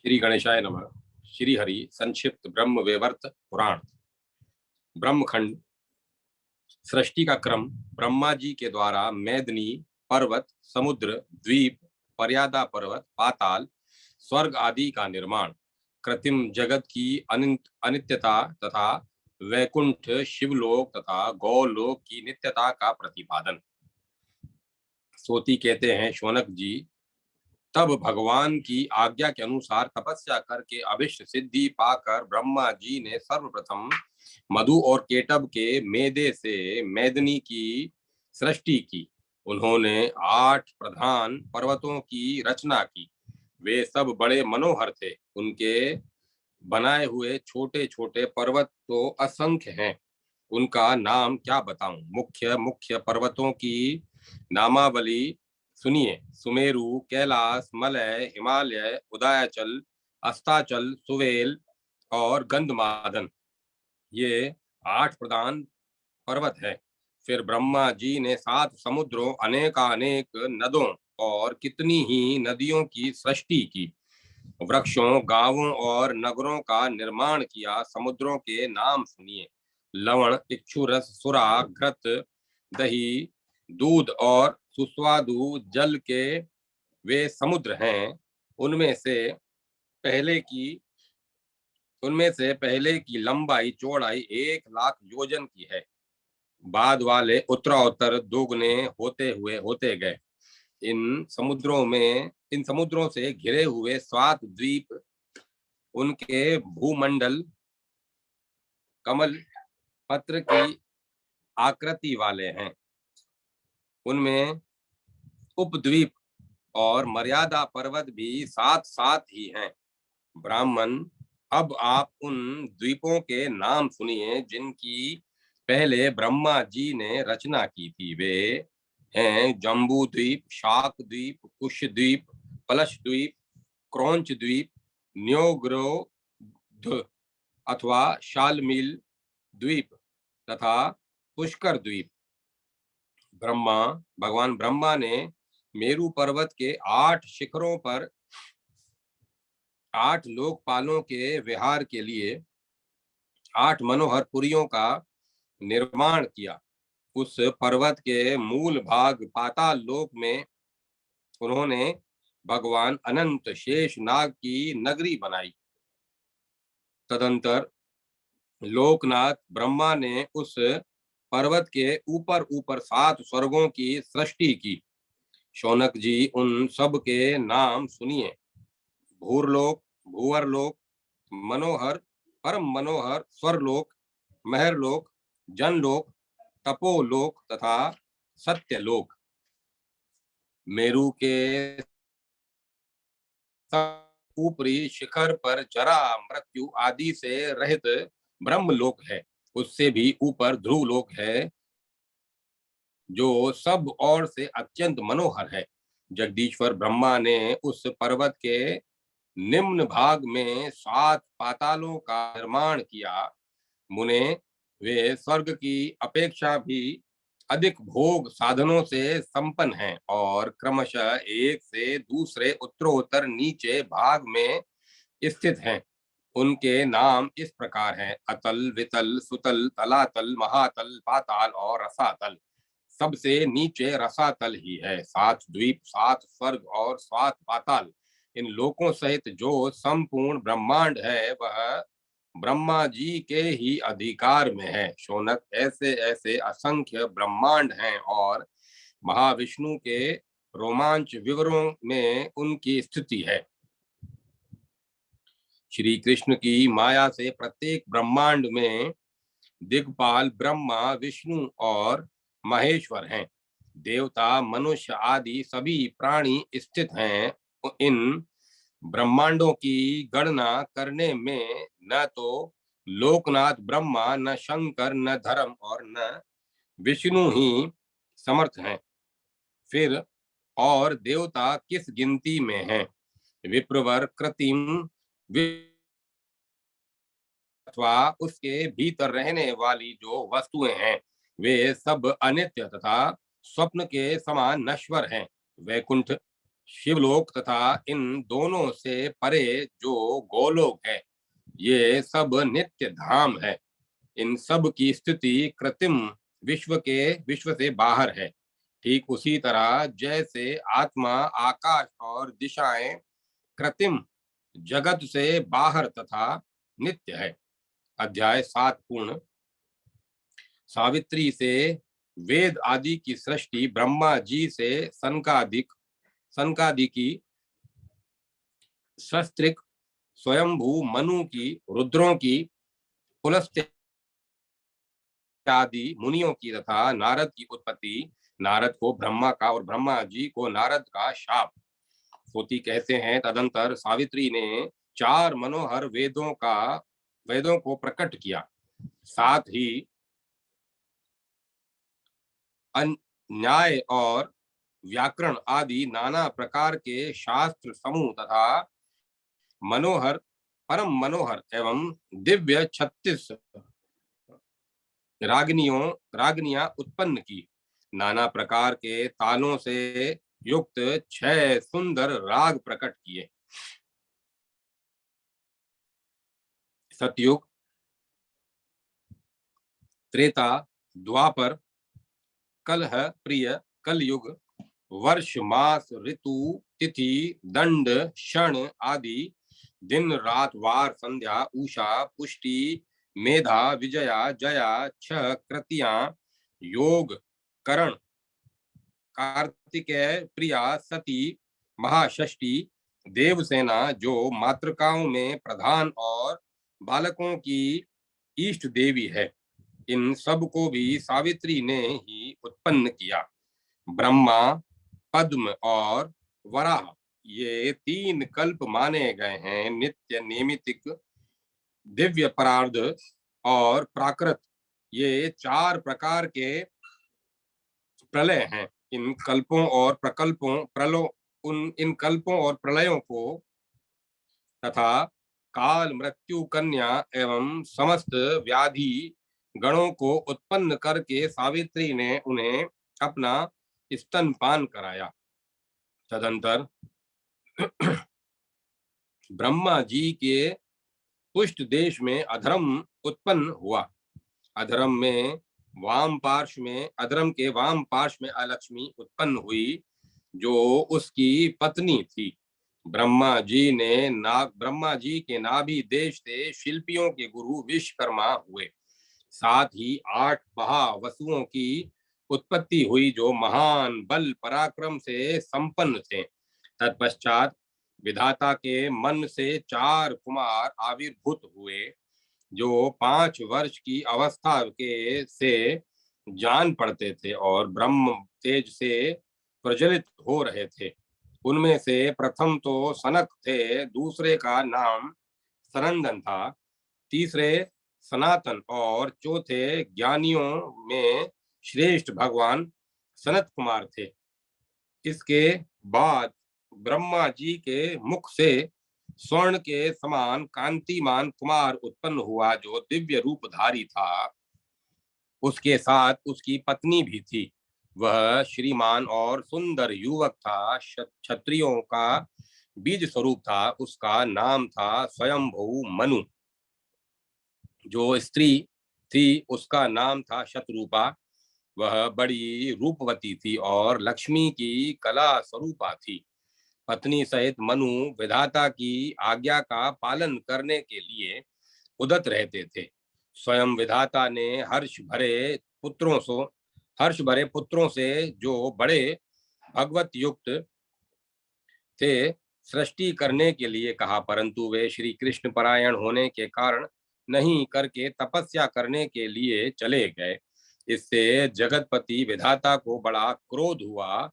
श्री गणेशाय नमः। श्री हरि संक्षिप्त ब्रह्म वैवर्त पुराण। ब्रह्मखंड। सृष्टि का क्रम। ब्रह्मा जी के द्वारा मेदिनी, पर्वत, समुद्र, द्वीप, पर्यादा पर्वत, पाताल, स्वर्ग आदि का निर्माण। कृत्रिम जगत की अनित्यता तथा वैकुंठ, शिवलोक तथा गौलोक की नित्यता का प्रतिपादन। सोती कहते हैं, शौनक जी, तब भगवान की आज्ञा के अनुसार तपस्या करके अभिष्ट सिद्धि पाकर ब्रह्मा जी ने सर्वप्रथम मधु और केटब के मेदे से मेदिनी की सृष्टि की। उन्होंने 8 प्रधान पर्वतों की रचना की। वे सब बड़े मनोहर थे। उनके बनाए हुए छोटे छोटे पर्वत तो असंख्य हैं। उनका नाम क्या बताऊं। मुख्य मुख्य पर्वतों की नामावली सुनिए। सुमेरु, कैलाश, मलय, हिमालय, उदयाचल, अस्ताचल, सुवेल और गंधमादन, ये 8 प्रधान पर्वत है। फिर ब्रह्मा जी ने 7 समुद्रों, अनेकानेक नदों और कितनी ही नदियों की सृष्टि की। वृक्षों, गांवों और नगरों का निर्माण किया। समुद्रों के नाम सुनिए। लवण, इक्षुरस, सुरा, घृत, दही, दूध और सुस्वादु जल के वे समुद्र हैं। उनमें से पहले की लंबाई चौड़ाई 1 लाख योजन की है। बाद वाले उत्तरोत्तर दोगुने होते गए। इन समुद्रों से घिरे हुए 7 द्वीप उनके भूमंडल कमल पत्र की आकृति वाले हैं। उनमें उपद्वीप और मर्यादा पर्वत भी साथ साथ ही हैं। ब्राह्मण, अब आप उन द्वीपों के नाम सुनिए जिनकी पहले ब्रह्मा जी ने रचना की थी। वे हैं जम्बू द्वीप, शाक द्वीप, कुश द्वीप, पलश द्वीप, क्रौंच द्वीप, न्योग्रोध अथवा शालमील द्वीप तथा पुष्कर द्वीप। भगवान ब्रह्मा ने मेरु पर्वत के 8 शिखरों पर 8 लोकपालों के विहार के लिए 8 मनोहर पुरियों का निर्माण किया। उस पर्वत के मूल भाग पाताल लोक में उन्होंने भगवान अनंत शेष नाग की नगरी बनाई। तदंतर लोकनाथ ब्रह्मा ने उस पर्वत के ऊपर ऊपर 7 स्वर्गों की सृष्टि की। शौनक जी, उन सब के नाम सुनिए। भूरलोक, भूवरलोक, मनोहर, परम मनोहर, स्वरलोक, महरलोक, जनलोक, तपोलोक तथा सत्यलोक। मेरु के ऊपरी शिखर पर जरा, मृत्यु आदि से रहित ब्रह्मलोक है। उससे भी ऊपर ध्रुवलोक है, जो सब ओर से अत्यंत मनोहर है। जगदीश्वर ब्रह्मा ने उस पर्वत के निम्न भाग में 7 पातालों का निर्माण किया। मुने, वे स्वर्ग की अपेक्षा भी अधिक भोग साधनों से संपन्न हैं और क्रमशः एक से दूसरे उत्तरोत्तर नीचे भाग में स्थित हैं। उनके नाम इस प्रकार हैं: अतल, वितल, सुतल, तलातल, महातल, पाताल और रसातल। सबसे नीचे रसातल ही है। 7 द्वीप, 7 स्वर्ग और 7 पाताल, इन लोकों सहित जो संपूर्ण ब्रह्मांड है वह ब्रह्मा जी के ही अधिकार में है। शौनक, ऐसे ऐसे असंख्य ब्रह्मांड हैं और महाविष्णु के रोमांच विवरों में उनकी स्थिति है। श्री कृष्ण की माया से प्रत्येक ब्रह्मांड में दिग्पाल ब्रह्मा, विष्णु और महेश्वर हैं। देवता, मनुष्य आदि सभी प्राणी स्थित हैं। इन ब्रह्मांडों की गणना करने में न तो लोकनाथ ब्रह्मा, न शंकर, न धर्म और न विष्णु ही समर्थ हैं। फिर और देवता किस गिनती में हैं? विप्रवर, कृत्रिम अथवा उसके भीतर रहने वाली जो वस्तुएं हैं वे सब अनित्य तथा स्वप्न के समान नश्वर हैं। वैकुंठ, शिवलोक तथा इन दोनों से परे जो गोलोक है, ये सब नित्य धाम है। इन सब की स्थिति कृत्रिम विश्व से बाहर है। ठीक उसी तरह जैसे आत्मा, आकाश और दिशाएं कृत्रिम जगत से बाहर तथा नित्य है। अध्याय 7 पूर्ण। सावित्री से वेद आदि की सृष्टि, ब्रह्मा जी से सनकादि की सस्त्रिक, स्वयंभू मनु की, रुद्रों की, पुलस्त्य आदि मुनियों की तथा नारद की उत्पत्ति, नारद को ब्रह्मा का और ब्रह्मा जी को नारद का शाप। सोती कहते हैं, तदंतर सावित्री ने 4 मनोहर वेदों को प्रकट किया। साथ ही न्याय और व्याकरण आदि नाना प्रकार के शास्त्र समूह तथा मनोहर, परम मनोहर एवं दिव्य 36 रागनियां उत्पन्न की। नाना प्रकार के तालों से युक्त 6 सुंदर राग प्रकट किए। सतयुग, त्रेता, द्वापर, कलह प्रिय, कलयुग, वर्ष, मास, ऋतु, तिथि, दंड, क्षण आदि, दिन, रात, वार, संध्या, उषा, पुष्टि, मेधा, विजया, जया, छह कृतियां, योग, करण, कार्तिकेय, प्रिया, सती, महाषष्टि, देवसेना जो मातृकाओं में प्रधान और बालकों की इष्ट देवी है, इन सब को भी सावित्री ने ही उत्पन्न किया। ब्रह्मा, पद्म और वराह, ये 3 कल्प माने गए हैं। नित्य, नैमित्तिक, दिव्य, परार्ध और प्राकृत, ये 4 प्रकार के प्रलय हैं। इन कल्पों और प्रलयों को तथा काल, मृत्यु, कन्या एवं समस्त व्याधि गणों को उत्पन्न करके सावित्री ने उन्हें अपना स्तनपान कराया। तदंतर ब्रह्मा जी के पुष्ट देश में अधर्म उत्पन्न हुआ। अधर्म के वाम पार्श्व में अलक्ष्मी उत्पन्न हुई, जो उसकी पत्नी थी। ब्रह्मा जी के नाभि देश से शिल्पियों के गुरु विश्वकर्मा हुए। साथ ही 8 महावसुओं की उत्पत्ति हुई, जो महान बल पराक्रम से संपन्न थे। तत्पश्चात विधाता के मन से 4 कुमार आविर्भूत हुए, जो 5 वर्ष की अवस्था के से जान पड़ते थे और ब्रह्म तेज से प्रज्वलित हो रहे थे। उनमें से प्रथम तो सनक थे, दूसरे का नाम सनंदन था, तीसरे सनातन और चौथे ज्ञानियों में श्रेष्ठ भगवान सनत कुमार थे। इसके बाद ब्रह्मा जी के मुख से स्वर्ण के समान कांतिमान कुमार उत्पन्न हुआ, जो दिव्य रूपधारी था। उसके साथ उसकी पत्नी भी थी। वह श्रीमान और सुंदर युवक था, क्षत्रियों का बीज स्वरूप था। उसका नाम था स्वयंभू मनु। जो स्त्री थी, उसका नाम था शतरूपा। वह बड़ी रूपवती थी और लक्ष्मी की कला स्वरूपा थी। पत्नी सहित मनु विधाता की आज्ञा का पालन करने के लिए उदत रहते थे। स्वयं विधाता ने हर्ष भरे पुत्रों से जो बड़े भगवत युक्त थे, सृष्टि करने के लिए कहा, परंतु वे श्री कृष्ण परायण होने के कारण नहीं करके तपस्या करने के लिए चले गए। इससे जगतपति विधाता को बड़ा क्रोध हुआ।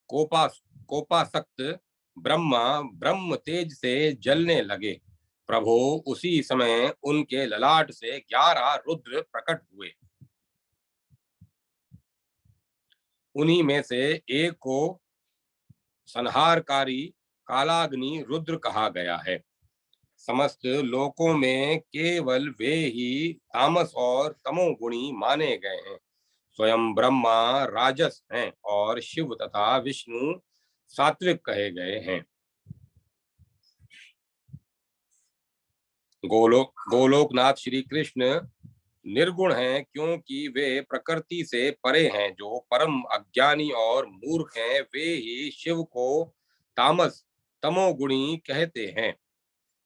कोपासक्त ब्रह्मा ब्रह्म तेज से जलने लगे। प्रभो, उसी समय उनके ललाट से 11 रुद्र प्रकट हुए। उन्हीं में से एक को संहारकारी कालाग्नि रुद्र कहा गया है। समस्त लोकों में केवल वे ही तामस और तमोगुणी माने गए हैं। स्वयं ब्रह्मा राजस हैं और शिव तथा विष्णु सात्विक कहे गए हैं। गोलोकनाथ श्री कृष्ण निर्गुण हैं, क्योंकि वे प्रकृति से परे हैं। जो परम अज्ञानी और मूर्ख हैं, वे ही शिव को तामस तमोगुणी कहते हैं।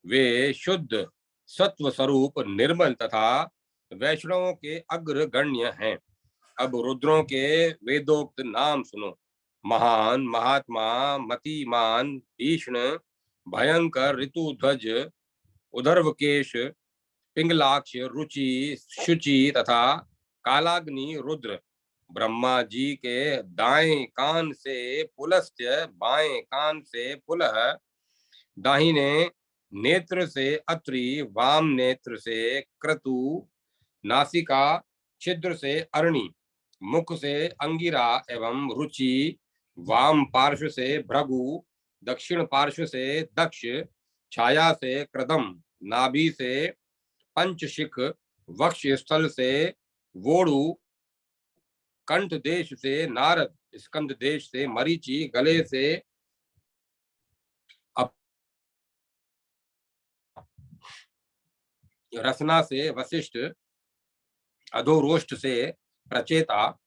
वे शुद्ध सत्व स्वरूप निर्मल तथा वैष्णवों के अग्रगण्य हैं। अब रुद्रों के वेदोक्त नाम सुनो। महान, महात्मा, मतिमान, भीषण, भयंकर, ऋतुध्वज, उधर्वकेश, पिंगलाक्ष, रुचि, शुचि तथा कालाग्नि रुद्र। ब्रह्मा जी के दाएं कान से पुलस्त्य, बाएं कान से पुलह, दाहिने नेत्र से अत्रि, वाम नेत्र से क्रतु, नासिका छिद्र से अरणि, मुख से अंगिरा एवं रुचि, वाम पार्श्व से भृगु, दक्षिण पार्श्व से दक्ष, छाया से कृदम, नाभि से पंचशिख, वक्ष स्थल से वोडु, कंठ देश से नारद, स्कंद देश से मरीचि, गले से रसना से वशिष्ठ, अधोरोष्ट से प्रचेता,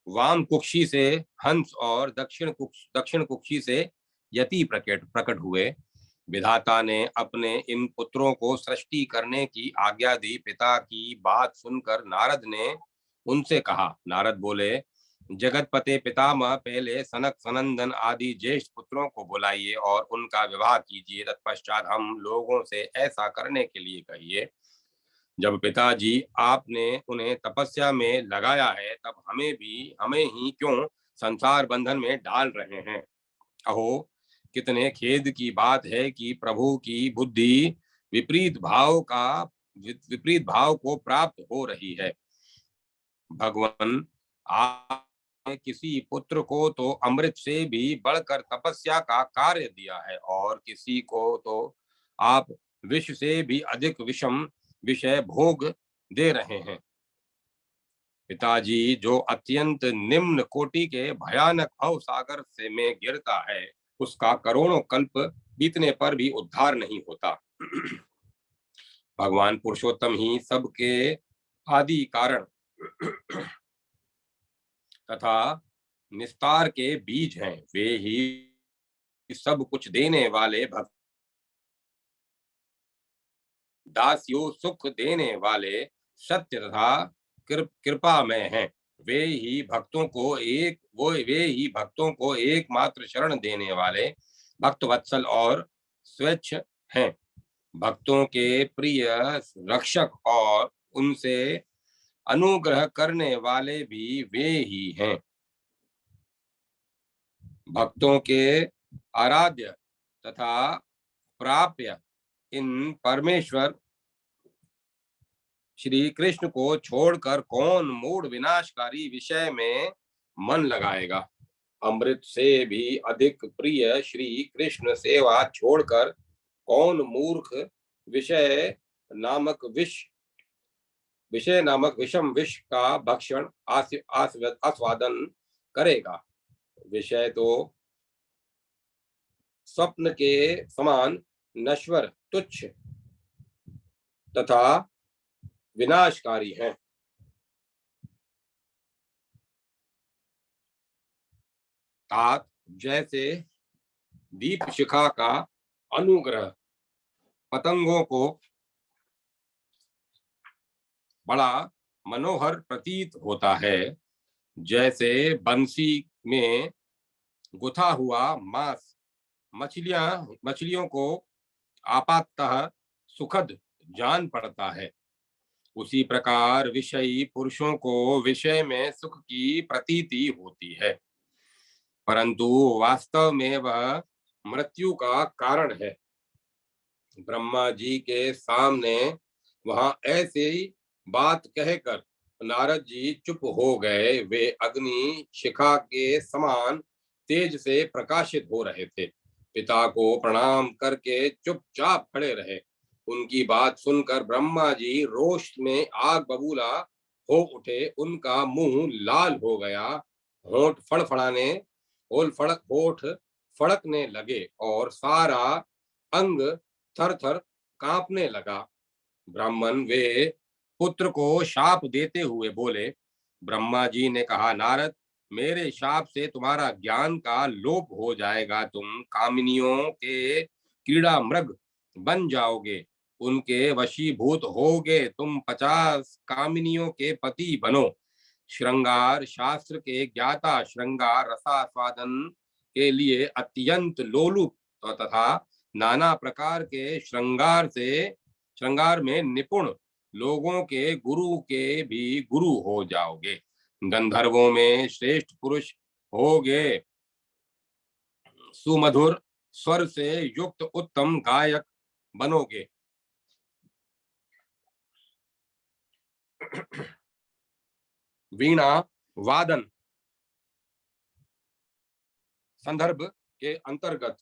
वाम कुक्षी से हंस और दक्षिण कुक्षी से यति प्रकट हुए। विधाता ने अपने इन पुत्रों को सृष्टि करने की आज्ञा दी। पिता की बात सुनकर नारद ने उनसे कहा। नारद बोले, जगतपते पितामह, पहले सनक, सनंदन आदि ज्येष्ठ पुत्रों को बुलाइए और उनका विवाह कीजिए। तत्पश्चात हम लोगों से ऐसा करने के लिए कहिए। जब पिताजी आपने उन्हें तपस्या में लगाया है, तब हमें ही क्यों संसार बंधन में डाल रहे हैं। अहो, कितने खेद की बात है कि प्रभु की बुद्धि विपरीत भाव को प्राप्त हो रही है। भगवान, आपने किसी पुत्र को तो अमृत से भी बढ़कर तपस्या का कार्य दिया है, और किसी को तो आप विष से भी अधिक विषम विषय भोग दे रहे हैं। पिताजी, जो अत्यंत निम्न कोटि के भयानक भव सागर से में गिरता है, उसका करोड़ों कल्प बीतने पर भी उद्धार नहीं होता। भगवान पुरुषोत्तम ही सबके आदि कारण तथा निस्तार के बीज हैं। वे ही सब कुछ देने वाले भक्त, दास्यो सुख देने वाले, सत्य तथा कृपा में हैं। वे ही भक्तों को एकमात्र शरण देने वाले भक्त वत्सल और स्वच्छ हैं। भक्तों के प्रिय रक्षक और उनसे अनुग्रह करने वाले भी वे ही हैं। भक्तों के आराध्य तथा प्राप्य इन परमेश्वर श्री कृष्ण को छोड़कर कौन मूढ़ विनाशकारी विषय में मन लगाएगा। अमृत से भी अधिक प्रिय श्री कृष्ण सेवा छोड़कर कौन मूर्ख विषय नामक विषम विष का भक्षण आस्वादन करेगा। विषय तो स्वप्न के समान नश्वर, तुच्छ तथा विनाशकारी हैं। तात, जैसे दीप शिखा का अनुग्रह पतंगों को बड़ा मनोहर प्रतीत होता है, जैसे बंसी में गुथा हुआ मांस मछलियों को आपातः सुखद जान पड़ता है, उसी प्रकार विषयी पुरुषों को विषय में सुख की प्रतीति होती है, परंतु वास्तव में वह मृत्यु का कारण है। ब्रह्मा जी के सामने वहां ऐसे ही बात कहकर नारद जी चुप हो गए। वे अग्नि शिखा के समान तेज से प्रकाशित हो रहे थे। पिता को प्रणाम करके चुपचाप खड़े रहे। उनकी बात सुनकर ब्रह्मा जी रोष में आग बबूला हो उठे, उनका मुंह लाल हो गया, होठ फड़कने लगे और सारा अंग थर थर कांपने लगा। ब्राह्मण वे पुत्र को शाप देते हुए बोले। ब्रह्मा जी ने कहा, नारद, मेरे शाप से तुम्हारा ज्ञान का लोप हो जाएगा, तुम कामिनियों के कीड़ा मृग बन जाओगे, उनके वशीभूत होगे, तुम 50 कामिनियों के पति बनो। श्रृंगार शास्त्र के ज्ञाता, श्रृंगार रसास्वादन के लिए अत्यंत लोलुप तथा नाना प्रकार के श्रृंगार में निपुण लोगों के गुरु के भी गुरु हो जाओगे। गंधर्वों में श्रेष्ठ पुरुष होगे, सुमधुर स्वर से युक्त उत्तम गायक बनोगे। वीणा वादन संदर्भ के अंतर्गत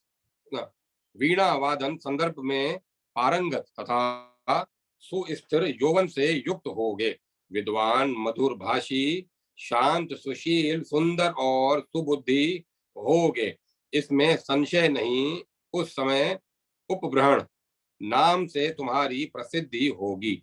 वीणा वादन संदर्भ में पारंगत तथा सुस्थिर यौवन से युक्त होगे। विद्वान, मधुर भाषी, शांत, सुशील, सुंदर और सुबुद्धि होगे, इसमें संशय नहीं। उस समय उपब्रहण नाम से तुम्हारी प्रसिद्धि होगी।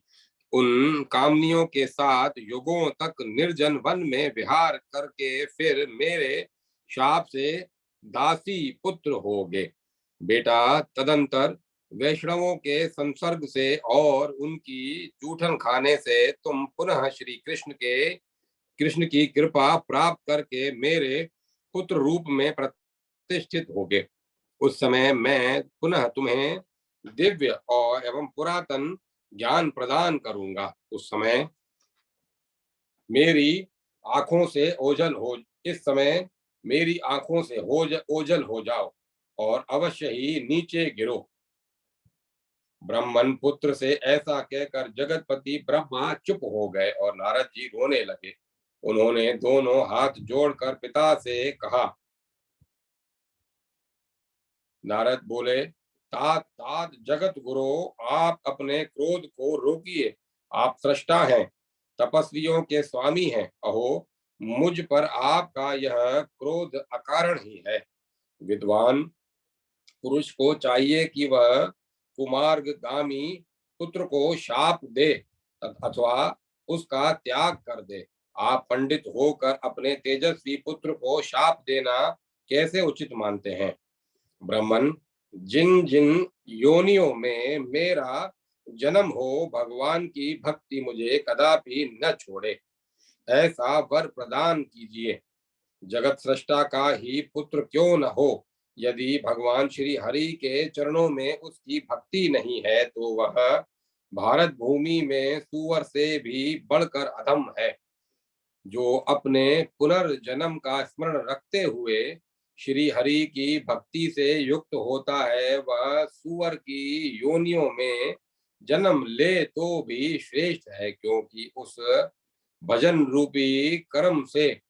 उन कामनियों के साथ युगों तक निर्जन वन में विहार करके फिर मेरे शाप से दासी पुत्र होगे। बेटा, तदंतर वैष्णवों के संसर्ग से और उनकी जूठन खाने से तुम पुनः श्री कृष्ण की कृपा प्राप्त करके मेरे पुत्र रूप में प्रतिष्ठित होगे। उस समय मैं पुनः तुम्हें दिव्य और एवं पुरातन ज्ञान प्रदान करूंगा। उस समय मेरी आंखों से ओझल हो इस समय मेरी आंखों से ओझल हो जाओ और अवश्य ही नीचे गिरो। ब्रह्मन पुत्र से ऐसा कहकर जगतपति ब्रह्मा चुप हो गए और नारद जी रोने लगे। उन्होंने दोनों हाथ जोड़कर पिता से कहा। नारद बोले, तात तात जगत गुरु, आप अपने क्रोध को रोकिए। आप सृष्टा हैं, तपस्वियों के स्वामी हैं। अहो, मुझ पर आपका यह क्रोध अकारण ही है। विद्वान पुरुष को चाहिए कि वह कुमार्गामी पुत्र को शाप दे अथवा उसका त्याग कर दे। आप पंडित होकर अपने तेजस्वी पुत्र को शाप देना कैसे उचित मानते हैं? ब्राह्मण, जिन जिन योनियों में मेरा जन्म हो, भगवान की भक्ति मुझे कदापि न छोड़े, ऐसा वर प्रदान कीजिए। जगत सृष्टा का ही पुत्र क्यों न हो, यदि भगवान श्री हरि के चरणों में उसकी भक्ति नहीं है तो वह भारत भूमि में सुअर से भी बढ़कर अधम है। जो अपने पुनर्जन्म का स्मरण रखते हुए श्री हरि की भक्ति से युक्त होता है, वह सुअर की योनियों में जन्म ले तो भी श्रेष्ठ है, क्योंकि उस भजन रूपी कर्म से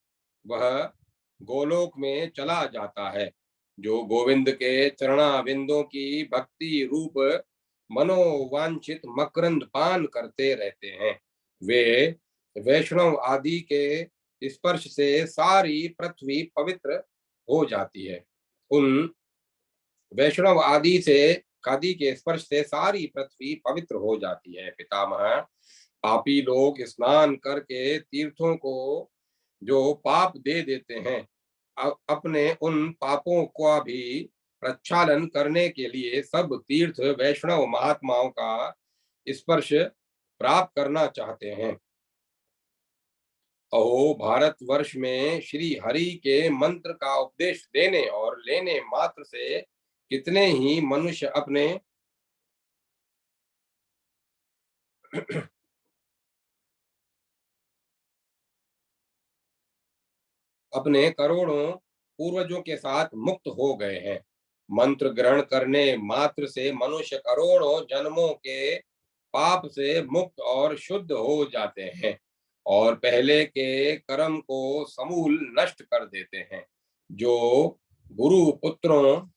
वह गोलोक में चला जाता है। जो गोविंद के चरणाविंदों की भक्ति रूप मनोवांछित मकरंद पान करते रहते हैं, वे वैष्णव आदि के स्पर्श से सारी पृथ्वी पवित्र हो जाती है। उन वैष्णव आदि के स्पर्श से सारी पृथ्वी पवित्र हो जाती है। पितामह, पापी लोग स्नान करके तीर्थों को जो पाप दे देते हैं, अपने उन पापों का भी प्रक्षालन करने के लिए सब तीर्थ वैष्णव महात्माओं का स्पर्श प्राप्त करना चाहते हैं। अहो, भारतवर्ष में श्री हरि के मंत्र का उपदेश देने और लेने मात्र से कितने ही मनुष्य अपने करोड़ों पूर्वजों के साथ मुक्त हो गए हैं। मंत्र ग्रहण करने मात्र से मनुष्य करोड़ों जन्मों के पाप से मुक्त और शुद्ध हो जाते हैं और पहले के कर्म को समूल नष्ट कर देते हैं। जो गुरु पुत्रों,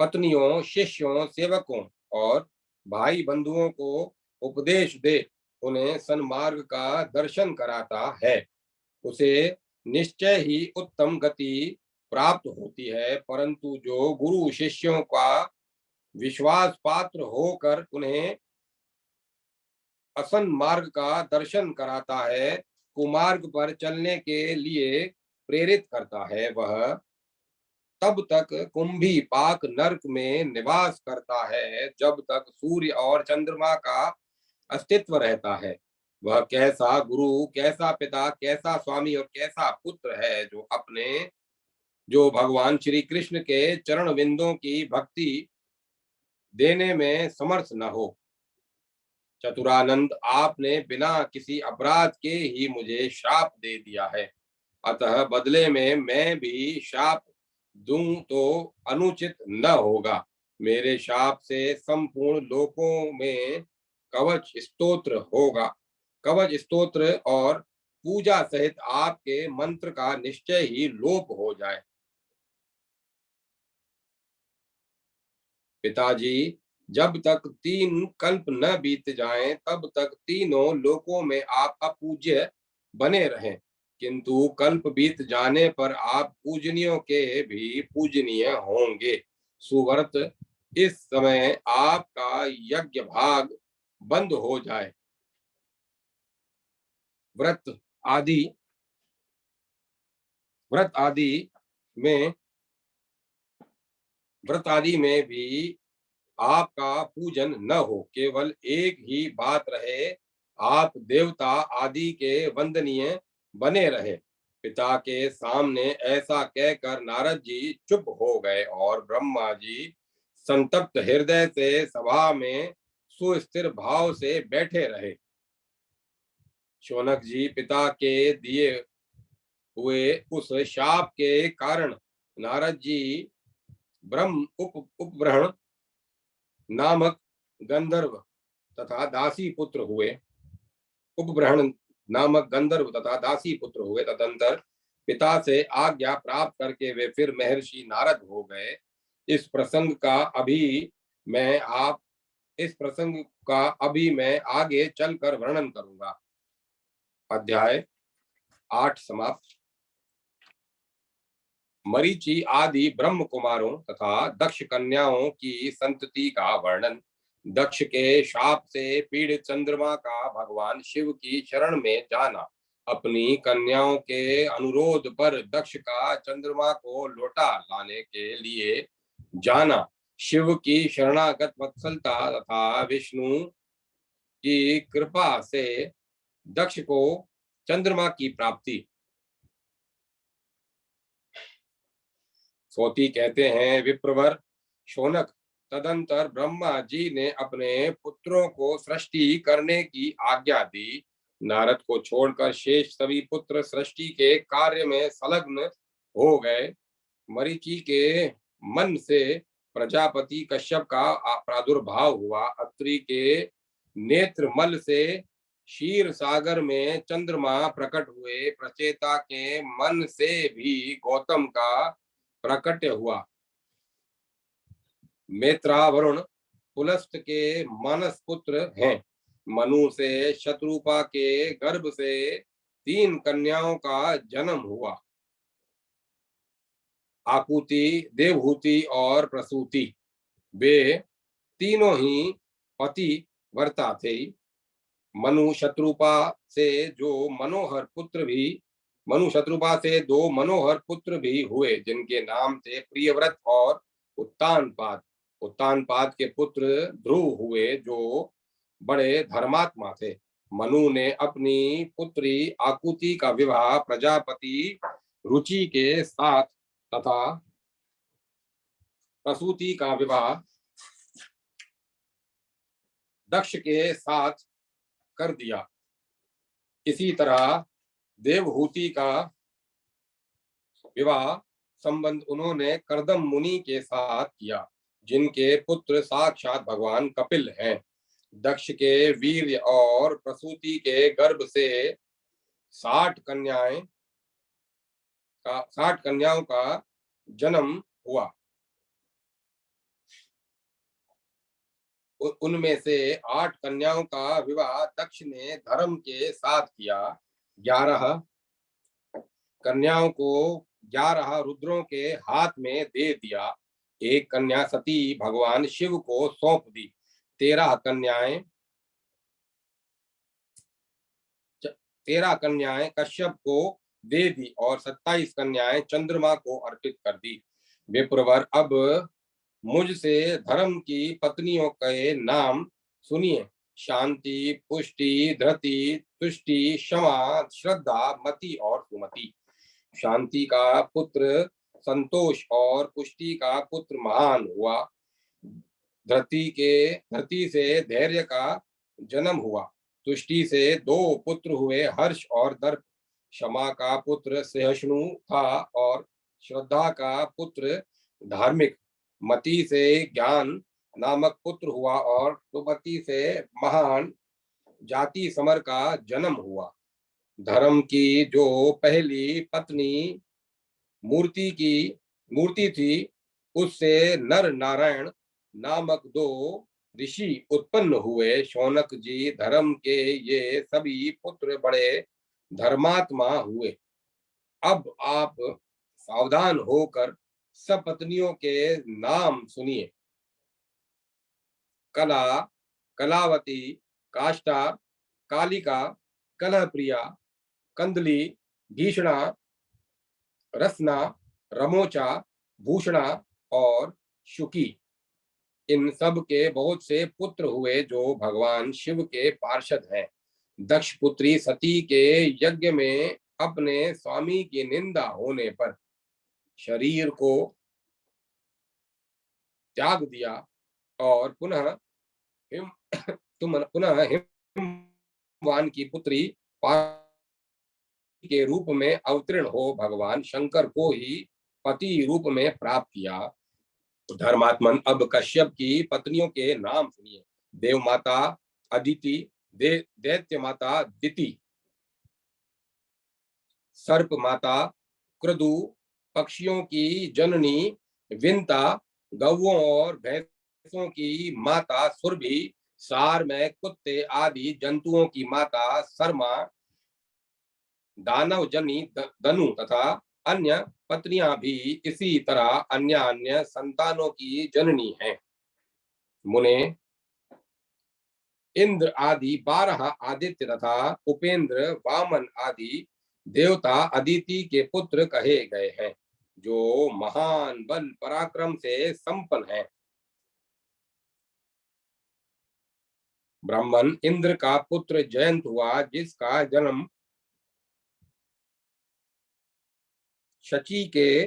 पत्नियों, शिष्यों, सेवकों और भाई बंधुओं को उपदेश दे उन्हें सन्मार्ग का दर्शन कराता है, उसे निश्चय ही उत्तम गति प्राप्त होती है। परंतु जो गुरु शिष्यों का विश्वास पात्र होकर उन्हें असन मार्ग का दर्शन कराता है, कुमार्ग पर चलने के लिए प्रेरित करता है, वह तब तक कुंभी पाक नरक में निवास करता है जब तक सूर्य और चंद्रमा का अस्तित्व रहता है। वह कैसा गुरु, कैसा पिता, कैसा स्वामी और कैसा पुत्र है जो भगवान श्री कृष्ण के चरण विंदों की भक्ति देने में समर्थ न हो। चतुरानंद, आपने बिना किसी अपराध के ही मुझे श्राप दे दिया है, अतः बदले में मैं भी श्राप दूं तो अनुचित न होगा। मेरे शाप से संपूर्ण लोकों में कवच स्तोत्र होगा। कवच स्तोत्र और पूजा सहित आपके मंत्र का निश्चय ही लोप हो जाए। पिताजी, जब तक 3 कल्प न बीत जाएं, तब तक तीनों लोकों में आप अपूज्य बने रहें, किंतु कल्प बीत जाने पर आप पूजनियों के भी पूजनीय होंगे। सुव्रत, इस समय आपका यज्ञ भाग बंद हो जाए। व्रत आदि व्रत आदि में व्रत आदि में भी आपका पूजन न हो, केवल एक ही बात रहे, आप देवता आदि के वंदनीय बने रहे। पिता के सामने ऐसा कहकर नारद जी चुप हो गए और ब्रह्मा जी संतप्त हृदय से सभा में सुस्थिर भाव से बैठे रहे। शौनक जी, पिता के दिए हुए उस शाप के कारण नारद जी ब्रह्म उपब्रहण नामक गंधर्व तथा दासी पुत्र हुए। उपब्रहण नामक गंधर्व तथा दासी पुत्र हुए। तदंतर पिता से आज्ञा प्राप्त करके वे फिर महर्षि नारद हो गए। इस प्रसंग का अभी मैं आप इस प्रसंग का अभी मैं आगे चलकर वर्णन करूंगा। अध्याय 8 समाप्त। मरीचि आदि ब्रह्म कुमारों तथा दक्ष कन्याओं की संतति का वर्णन। दक्ष के शाप से पीड़ित चंद्रमा का भगवान शिव की शरण में जाना। अपनी कन्याओं के अनुरोध पर दक्ष का चंद्रमा को लौटा लाने के लिए जाना। शिव की शरणागत वत्सलता तथा विष्णु की कृपा से दक्ष को चंद्रमा की प्राप्ति। सोती कहते हैं, विप्रवर शौनक, तदंतर ब्रह्मा जी ने अपने पुत्रों को सृष्टि करने की आज्ञा दी। नारद को छोड़कर शेष सभी पुत्र सृष्टि के कार्य में संलग्न हो गए। मरीचि के मन से प्रजापति कश्यप का प्रादुर्भाव हुआ। अत्रि के नेत्र मल से क्षीर सागर में चंद्रमा प्रकट हुए। प्रचेता के मन से भी गौतम का प्रकट हुआ। मेत्रावरुण पुलस्त के मानस पुत्र हैं। मनु से शत्रुपा के गर्भ से 3 कन्याओं का जन्म हुआ। आकुति, देवहूति और प्रसूति, वे तीनों ही पति वर्ता थे। मनु शत्रुपा से दो मनोहर पुत्र भी हुए, जिनके नाम थे प्रियव्रत और उत्तानपाद। उत्तानपाद के पुत्र ध्रुव हुए, जो बड़े धर्मात्मा थे। मनु ने अपनी पुत्री आकुति का विवाह प्रजापति रुचि के साथ तथा प्रसूति का विवाह दक्ष के साथ कर दिया। इसी तरह देवहूति का विवाह संबंध उन्होंने कर्दम मुनि के साथ किया, जिनके पुत्र साक्षात भगवान कपिल हैं। दक्ष के वीर्य और प्रसूति के गर्भ से 60 कन्याओं का जन्म हुआ। उनमें से 8 कन्याओं का विवाह दक्ष ने धर्म के साथ किया। 11 कन्याओं को 11 रुद्रों के हाथ में दे दिया। एक कन्या सती भगवान शिव को सौंप दी। 13 कन्याएं कश्यप को दे दी और 27 कन्याएं चंद्रमा को अर्पित कर दी। विप्रवर, अब मुझसे धर्म की पत्नियों के नाम सुनिए। शांति, पुष्टि, धृति, तुष्टि, क्षमा, श्रद्धा, मति और सुमति। शांति का पुत्र संतोष और पुष्टि का पुत्र महान हुआ। धृति से धैर्य का जन्म हुआ। तुष्टि से 2 पुत्र हुए, हर्ष और दर्प। क्षमा का पुत्र सहिष्णु था और श्रद्धा का पुत्र धार्मिक। मति से ज्ञान नामक पुत्र हुआ और सुमति से महान जाति समर का जन्म हुआ। धर्म की जो पहली पत्नी मूर्ति थी, उससे नर नारायण नामक 2 ऋषि उत्पन्न हुए। शौनक जी, धर्म के ये सभी पुत्र बड़े धर्मात्मा हुए। अब आप सावधान होकर सब पत्नियों के नाम सुनिए। कला, कलावती, काष्ठा, कालिका, कलहप्रिया, कंदली, भीषणा, रसना, रमोचा, भूषणा और शुकी। इन सब के बहुत से पुत्र हुए जो भगवान शिव के पार्षद हैं। दक्ष पुत्री सती के यज्ञ में अपने स्वामी की निंदा होने पर शरीर को त्याग दिया और पुनः हिमवान की पुत्री के रूप में अवतीर्ण हो भगवान शंकर को ही पति रूप में प्राप्त किया। धर्मात्मन, अब कश्यप की पत्नियों के नाम सुनिए। देव माता अदिति, दैत्य माता दिति, सर्प माता क्रदु, पक्षियों की जननी विंता, गौओं और भैंसों की माता सुरभि, सार में कुत्ते आदि जंतुओं की माता शर्मा, दानव जनी दनु तथा अन्य पत्नियां भी इसी तरह अन्य अन्य संतानों की जननी हैं। मुने, इंद्र आदि 12 आदित्य तथा उपेंद्र, वामन आदि देवता अदिति के पुत्र कहे गए हैं, जो महान बल पराक्रम से संपन्न हैं। ब्राह्मण, इंद्र का पुत्र जयंत हुआ, जिसका जन्म शची के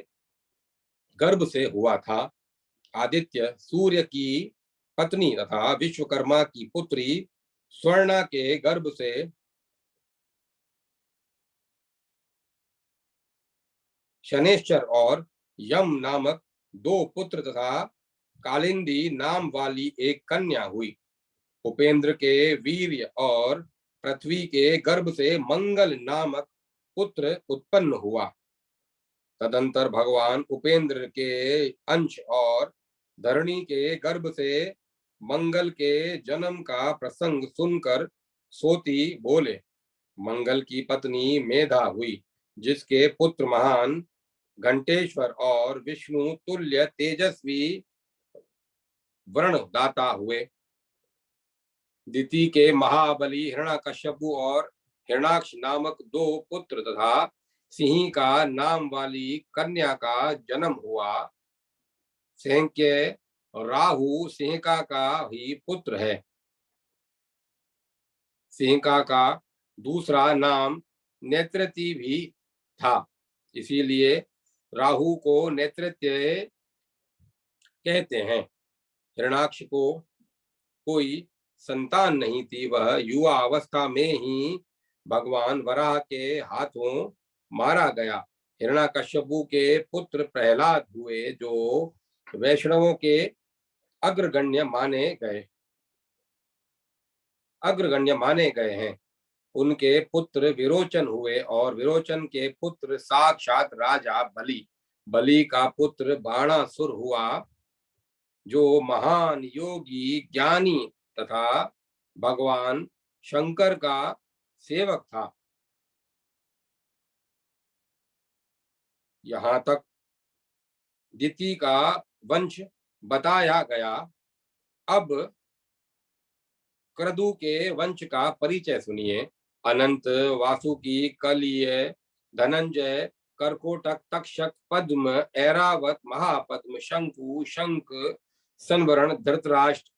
गर्भ से हुआ था। आदित्य, सूर्य की पत्नी तथा विश्वकर्मा की पुत्री स्वर्णा के गर्भ से शनेश्चर और यम नामक 2 पुत्र तथा कालिंदी नाम वाली एक कन्या हुई। उपेंद्र के वीर्य और पृथ्वी के गर्भ से मंगल नामक पुत्र उत्पन्न हुआ। तदंतर भगवान उपेंद्र के अंश और धरणी के गर्भ से मंगल के जन्म का प्रसंग सुनकर सोती बोले। मंगल की पत्नी मेधा हुई, जिसके पुत्र महान घंटेश्वर और विष्णु तुल्य तेजस्वी वर्ण दाता हुए। दिति के महाबली हिरण्यकश्यपु और हिरणाक्ष नामक 2 पुत्र तथा सिंह का नाम वाली कन्या का जन्म हुआ। सिंह के राहु सिंहिका का ही पुत्र है। सिंहिका का दूसरा नाम नेत्रति भी था, इसीलिए राहु को नेत्रत्य कहते हैं। हिरणाक्ष को कोई संतान नहीं थी, वह युवा अवस्था में ही भगवान वराह के हाथों मारा गया। हिरण्यकश्यपु के पुत्र प्रहलाद हुए, जो वैष्णवों के अग्रगण्य माने गए हैं। उनके पुत्र विरोचन हुए और विरोचन के पुत्र साक्षात राजा बलि। बलि का पुत्र बाणासुर हुआ। जो महान योगी ज्ञानी तथा भगवान शंकर का सेवक था। यहाँ तक दिति का वंश बताया गया। अब क्रदु के वंश का परिचय सुनिए। अनंत, वासुकी, कलिय, धनंजय, कर्कोटक, तक्षक, पद्म, ऐरावत, महापद्म, शंकु, शंख, संवरण, धृतराष्ट्र,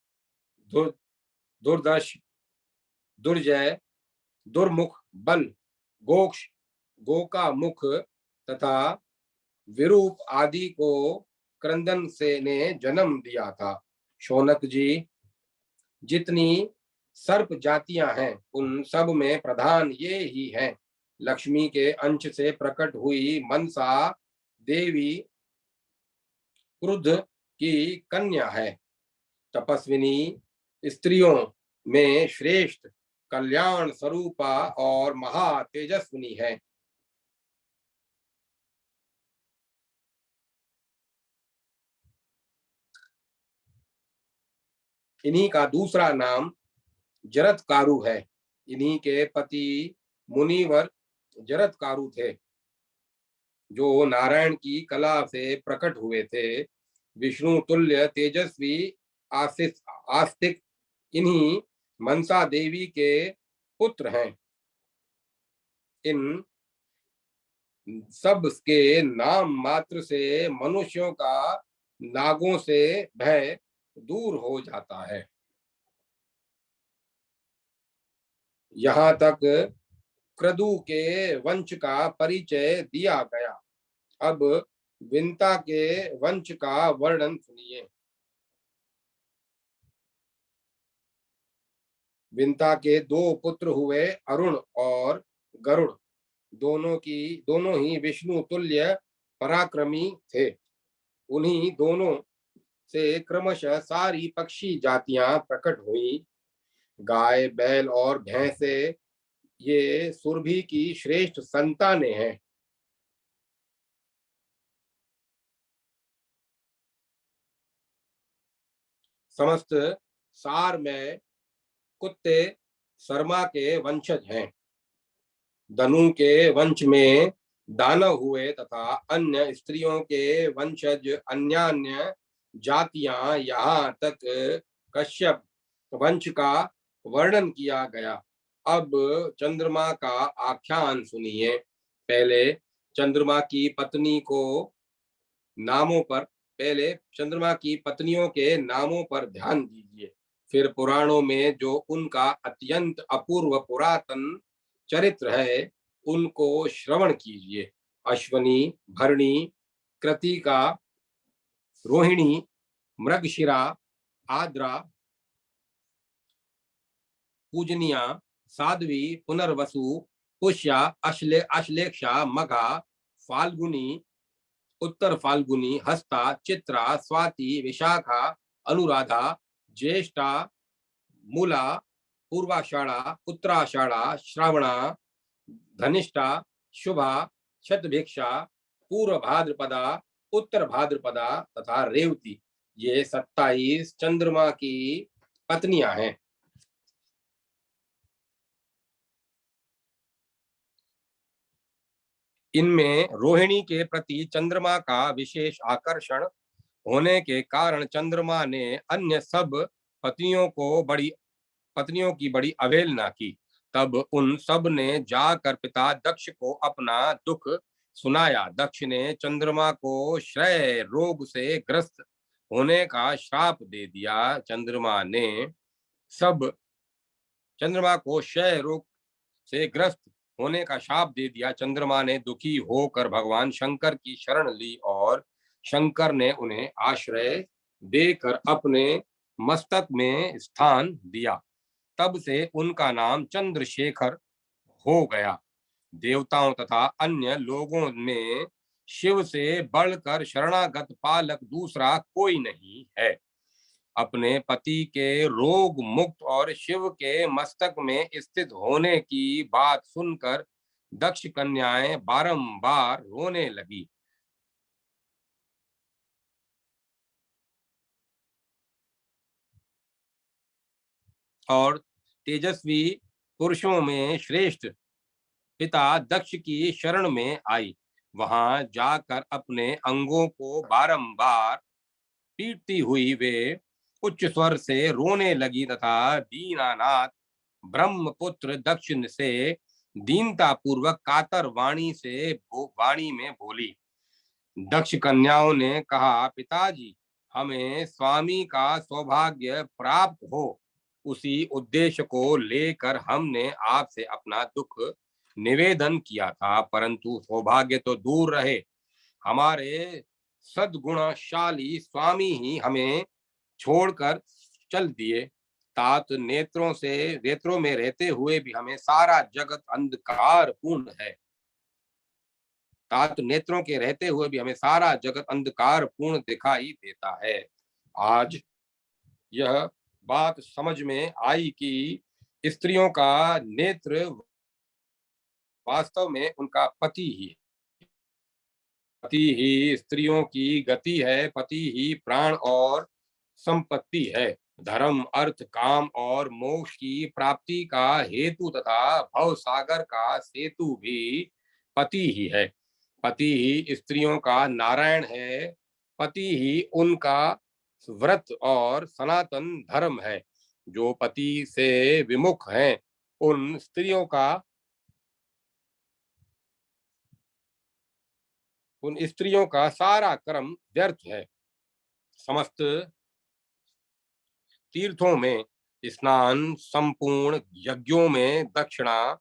दुर्दर्श, दुर्जय, दुर्मुख, बल, गोक्ष, गोका मुख तथा विरूप आदि को क्रंदन से ने जन्म दिया था। शौनक जी, जितनी सर्प जातियां हैं उन सब में प्रधान ये ही हैं। लक्ष्मी के अंश से प्रकट हुई मनसा देवी क्रुद्ध की कन्या है। तपस्विनी स्त्रियों में श्रेष्ठ कल्याण स्वरूपा और महा तेजस्विनी है। इन्हीं का दूसरा नाम जरत्कारु है। इन्हीं के पति मुनिवर जरत्कारु थे, जो नारायण की कला से प्रकट हुए थे। विष्णु तुल्य तेजस्वी आस्तिक इन्हीं मनसा देवी के पुत्र हैं। इन सब के नाम मात्र से मनुष्यों का नागों से भय दूर हो जाता है। यहाँ तक क्रदु के वंश का परिचय दिया गया। अब विंता के वंश का वर्णन सुनिए। विंता के दो पुत्र हुए, अरुण और गरुड़। दोनों ही विष्णु तुल्य पराक्रमी थे। उन्हीं दोनों से क्रमशः सारी पक्षी जातियां प्रकट हुई। गाय, बैल और भैंसे ये सुरभि की श्रेष्ठ संतानें हैं। समस्त सार में कुत्ते शर्मा के वंशज हैं। धनु के वंश में दानव हुए तथा अन्य स्त्रियों के वंशज अन्य जातियां, यहाँ तक कश्यप वंश का वर्णन किया गया। अब चंद्रमा का आख्यान सुनिए। पहले चंद्रमा की पत्नी को नामों पर पहले चंद्रमा की पत्नियों के नामों पर ध्यान दीजिए। फिर पुराणों में जो उनका अत्यंत अपूर्व पुरातन चरित्र है उनको श्रवण कीजिए। अश्वनी, भरणी, कृतिका, रोहिणी, मृगशिरा, आद्रा, पूजनिया, साध्वी, पुनर्वसु, पुष्या, अश्लेषा, मघा, फाल्गुनी, उत्तर फाल्गुनी, हस्ता, चित्रा, स्वाति, विशाखा, अनुराधा, ज्येष्ठा, मूला, पूर्वाषाढ़ा, उत्तराषाढ़ा, श्रावणा, धनिष्ठा, शुभा, शतभिक्षा, पूर्व भाद्रपदा, उत्तर भाद्रपदा तथा रेवती, ये 27 चंद्रमा की पत्नियां हैं। इनमें रोहिणी के प्रति चंद्रमा का विशेष आकर्षण होने के कारण चंद्रमा ने अन्य सब पत्नियों की बड़ी अवहेलना की। तब उन सब ने जाकर पिता दक्ष को अपना दुख सुनाया। दक्ष ने चंद्रमा को क्षय रोग से ग्रस्त होने का श्राप दे दिया। सब चंद्रमा को क्षय रोग से ग्रस्त होने का शाप दे दिया। चंद्रमा ने दुखी होकर भगवान शंकर की शरण ली और शंकर ने उन्हें आश्रय देकर अपने मस्तक में स्थान दिया। तब से उनका नाम चंद्रशेखर हो गया। देवताओं तथा अन्य लोगों में शिव से बढ़कर शरणागत पालक दूसरा कोई नहीं है। अपने पति के रोग मुक्त और शिव के मस्तक में स्थित होने की बात सुनकर दक्ष कन्याएं बारंबार रोने लगी। और तेजस्वी पुरुषों में श्रेष्ठ पिता दक्ष की शरण में आई। वहां जाकर अपने अंगों को बारंबार पीटती हुई वे उच्च स्वर से रोने लगी तथा दीनानाथ ब्रह्मपुत्र दक्ष से दीनता पूर्वक कातर वाणी में बोली। दक्ष कन्याओं ने कहा, पिताजी, हमें स्वामी का सौभाग्य प्राप्त हो, उसी उद्देश्य को लेकर हमने आपसे अपना दुख निवेदन किया था, परंतु सौभाग्य तो दूर रहे, हमारे सद्गुणशाली स्वामी ही हमें छोड़कर चल दिए। तात नेत्रों में रहते हुए भी हमें सारा जगत अंधकार पूर्ण है। तात नेत्रों के रहते हुए भी हमें सारा जगत अंधकार पूर्ण दिखाई देता है। आज यह बात समझ में आई कि स्त्रियों का नेत्र वास्तव में उनका पति ही, पति ही स्त्रियों की गति है, पति ही प्राण और संपत्ति है। धर्म, अर्थ, काम और मोक्ष की प्राप्ति का हेतु तथा भव सागर का सेतु भी पति ही है। पति ही स्त्रियों का नारायण है, पति ही उनका व्रत और सनातन धर्म है। जो पति से विमुख हैं, उन स्त्रियों का सारा कर्म व्यर्थ है। समस्त तीर्थों में स्नान, संपूर्ण यज्ञों में दक्षिणा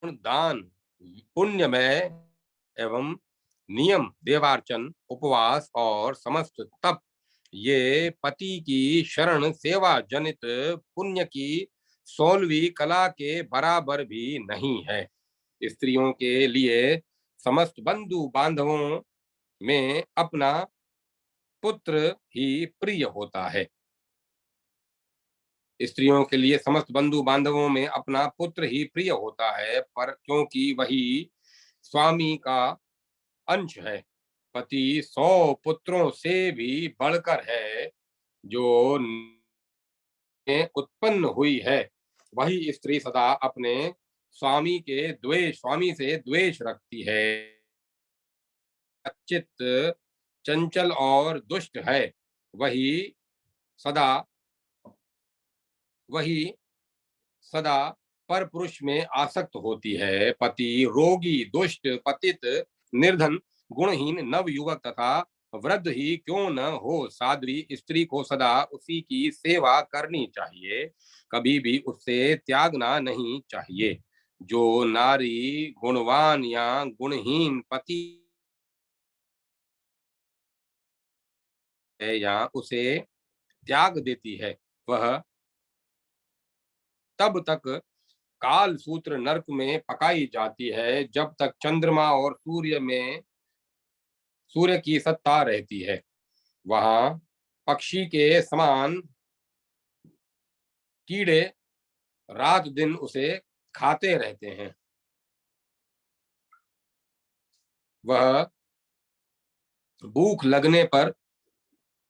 दान, पुण्यमय एवं नियम देवार्चन, उपवास और समस्त तप, ये पति की शरण सेवा जनित पुण्य की 16वीं कला के बराबर भी नहीं है। स्त्रियों के लिए समस्त बंधु बांधवों में अपना पुत्र ही प्रिय होता है। स्त्रियों के लिए समस्त बंधु बांधवों में अपना पुत्र ही प्रिय होता है, पर क्योंकि वही स्वामी का अंश है। पति 100 पुत्रों से भी बढ़कर है। जो उत्पन्न हुई है, वही स्त्री सदा अपने स्वामी से द्वेष रखती है। चित्त चंचल और दुष्ट है, वही सदा वही सदा पर पुरुष में आसक्त होती है। पति रोगी, दुष्ट, पतित, निर्धन, गुणहीन, नव युवक तथा वृद्ध ही क्यों न हो, साध्वी स्त्री को सदा उसी की सेवा करनी चाहिए, कभी भी उससे त्यागना नहीं चाहिए। जो नारी गुणवान या गुणहीन पति है या उसे त्याग देती है, वह तब तक काल सूत्र नरक में पकाई जाती है, जब तक चंद्रमा और सूर्य की सत्ता रहती है। वहां पक्षी के समान कीड़े रात दिन उसे खाते रहते हैं। वह भूख लगने पर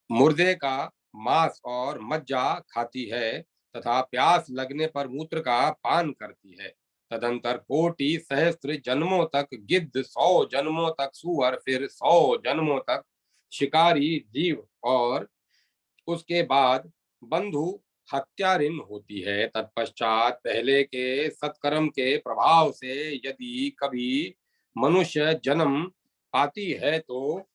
मुर्दे का मांस और मज्जा खाती है तथा प्यास लगने पर मूत्र का पान करती है। तदंतर कोटि सहस्त्र जन्मों तक गिद्ध, 100 जन्मों तक सुअर, फिर 100 जन्मों तक शिकारी जीव और उसके बाद बंधु हत्यारिन होती है। तत्पश्चात पहले के सत्कर्म के प्रभाव से यदि कभी मनुष्य जन्म पाती है तो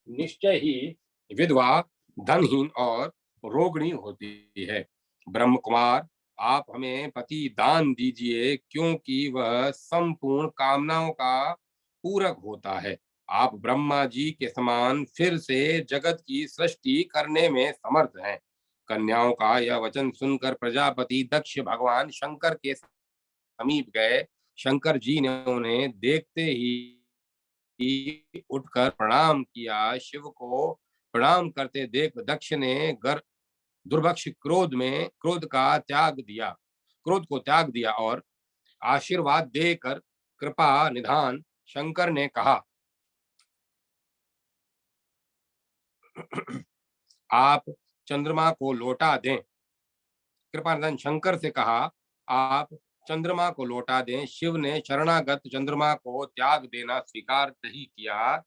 निश्चय ही विधवा, धनहीन और रोगणी होती है। ब्रह्म कुमार, आप हमें पति दान दीजिए, क्योंकि वह संपूर्ण कामनाओं का पूरक होता है। आप ब्रह्मा जी के समान फिर से जगत की सृष्टि करने में समर्थ हैं। कन्याओं का यह वचन सुनकर प्रजापति दक्ष भगवान शंकर के समीप गए। शंकर जी ने उन्हें देखते ही उठकर प्रणाम किया। शिव को प्रणाम करते देख दक्ष ने दुर्भक्ष क्रोध को त्याग दिया और आशीर्वाद देकर कृपा निधान शंकर ने कहा, आप चंद्रमा को लौटा दें। कृपानंद शंकर से कहा, आप चंद्रमा को लौटा दें। शिव ने शरणागत चंद्रमा को त्याग देना स्वीकार नहीं किया।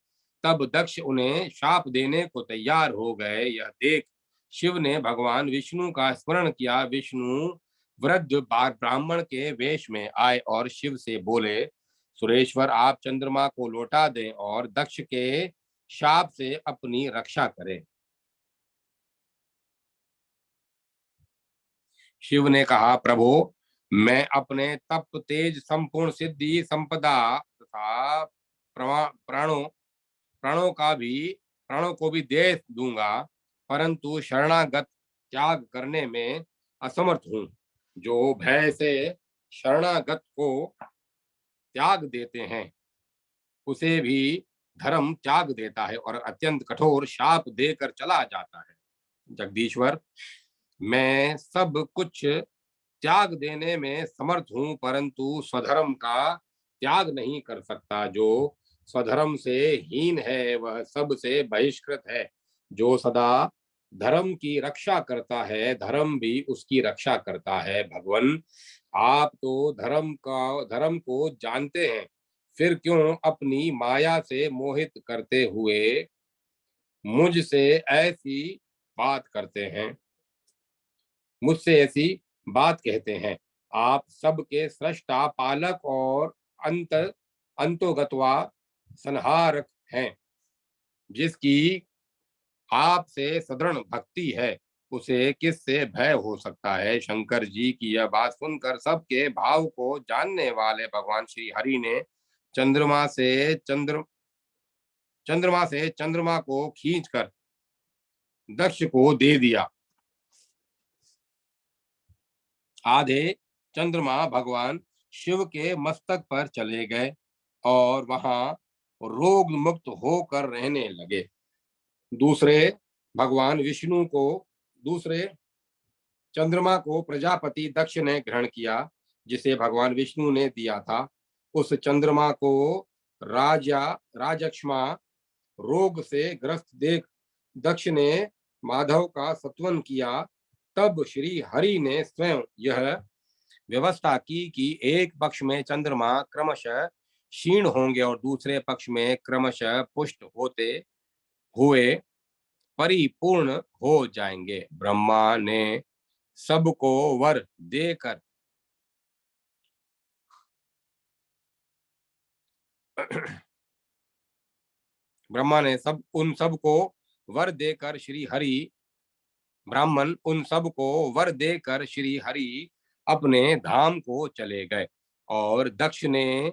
तब दक्ष उन्हें शाप देने को तैयार हो गए। यह देख शिव ने भगवान विष्णु का स्मरण किया। विष्णु वृद्ध ब्राह्मण के वेश में आए और शिव से बोले, सुरेश्वर, आप चंद्रमा को लौटा दें और दक्ष के शाप से अपनी रक्षा करें। शिव ने कहा, प्रभु, मैं अपने तप, तेज, संपूर्ण सिद्धि, संपदा तथा प्राणों प्राणों का भी प्राणों को भी दे दूंगा, परंतु शरणागत त्याग करने में असमर्थ हूँ। जो भय से शरणागत को त्याग देते हैं, उसे भी धर्म त्याग देता है और अत्यंत कठोर शाप देकर चला जाता है। जगदीश्वर, मैं सब कुछ त्याग देने में समर्थ हूं, परंतु स्वधर्म का त्याग नहीं कर सकता। जो स्वधर्म से हीन है वह सबसे बहिष्कृत है। जो सदा धर्म की रक्षा करता है, धर्म भी उसकी रक्षा करता है। भगवान, आप तो धर्म को जानते हैं, फिर क्यों अपनी माया से मोहित करते हुए मुझसे ऐसी बात करते हैं, मुझसे ऐसी बात कहते हैं। आप सबके सृष्टा, पालक और अंत अंतोगत्वा संहारक हैं। जिसकी आपसे सदृढ़ भक्ति है, उसे किससे भय हो सकता है। शंकर जी की यह बात सुनकर सबके भाव को जानने वाले भगवान श्री हरि ने चंद्रमा से चंद्रमा को खींचकर दक्ष को दे दिया। आधे चंद्रमा भगवान शिव के मस्तक पर चले गए और वहां रोग मुक्त होकर रहने लगे। दूसरे भगवान विष्णु को दूसरे चंद्रमा को प्रजापति दक्ष ने ग्रहण किया, जिसे भगवान विष्णु ने दिया था। उस चंद्रमा को राजक्ष्मा रोग से ग्रस्त देख दक्ष ने माधव का सत्वन किया। तब श्री हरि ने स्वयं यह व्यवस्था की कि एक पक्ष में चंद्रमा क्रमशः क्षीण होंगे और दूसरे पक्ष में क्रमशः पुष्ट होते हुए परिपूर्ण हो जाएंगे। ब्रह्मा ने सबको वर देकर ब्रह्मा ने उन सबको वर देकर श्री हरि ब्राह्मण उन सबको वर देकर श्री हरि अपने धाम को चले गए और दक्ष ने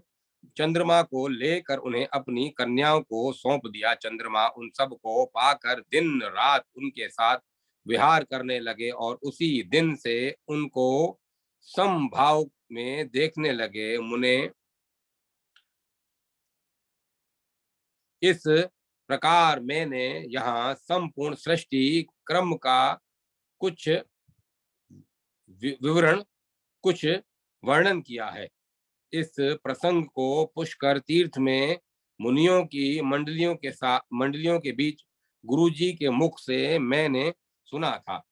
चंद्रमा को लेकर उन्हें अपनी कन्याओं को सौंप दिया। चंद्रमा उन सबको पाकर दिन रात उनके साथ विहार करने लगे और उसी दिन से उनको समभाव में देखने लगे। मुने, इस प्रकार मैंने यहाँ संपूर्ण सृष्टि क्रम का कुछ विवरण कुछ वर्णन किया है। इस प्रसंग को पुष्कर तीर्थ में मुनियों की मंडलियों के बीच गुरुजी के मुख से मैंने सुना था।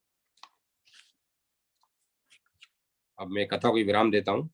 अब मैं कथा को विराम देता हूँ।